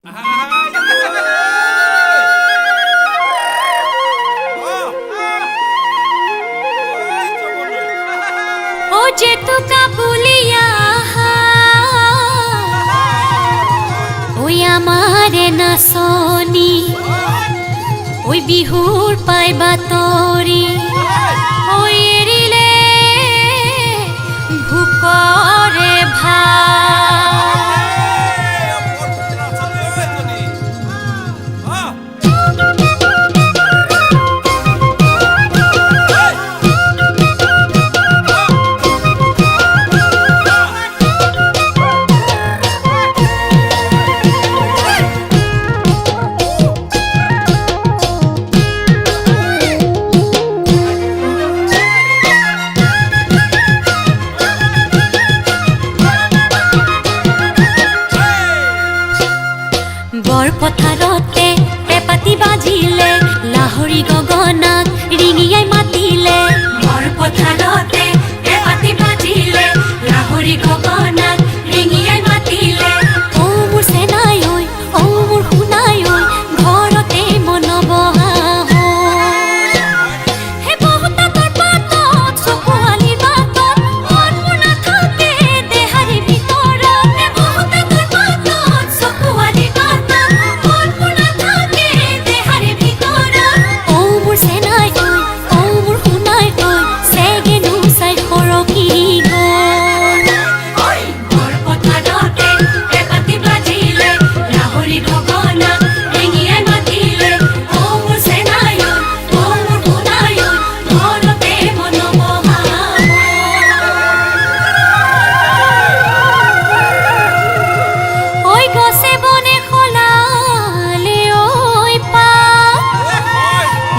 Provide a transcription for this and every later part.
ও যে তোকা বলিয়া ওই আমারে নাচনি ওই বিহুর পাইবা তরি ওই এরিলে ভুকরে ভা পথারতে পেপাতি বাজিলে লাহরি গগনাক রিঙিয়াই মাতিলে বর পথারতে পেপাতি বাজিলে লাহরি গগনাক রিঙিয়াই মাতিলে ও মোর সেনাই ঐ ও মোর শুনাই ঐ ঘৰতে মন বহা হে বহুতা তোৰ পাতত চকুৱালি বাতত মন মোৰ নাথাকে দেহাৰি ভিতৰত হে বহুতা তোৰ পাতত চকুৱালি বাতত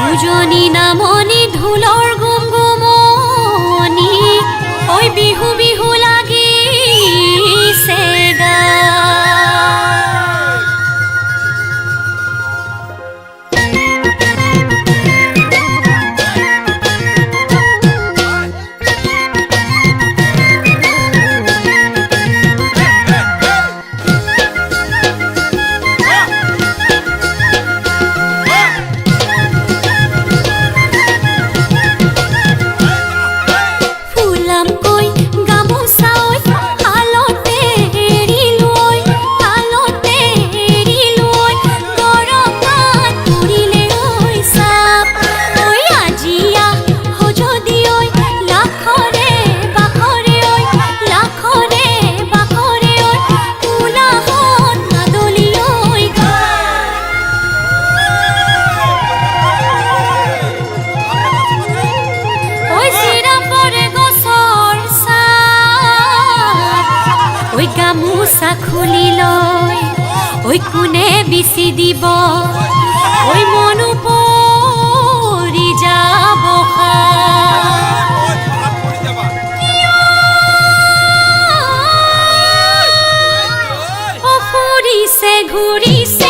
উজনি নামনি ঢোলৰ গুমগুমনি ওই বিহু বিহু লাগিছে গা ওই গামোচা খুলি লয় ওই কোনে বিচি দিব ওই মন পৰি যাব ফুৰিছে ঘূৰিছে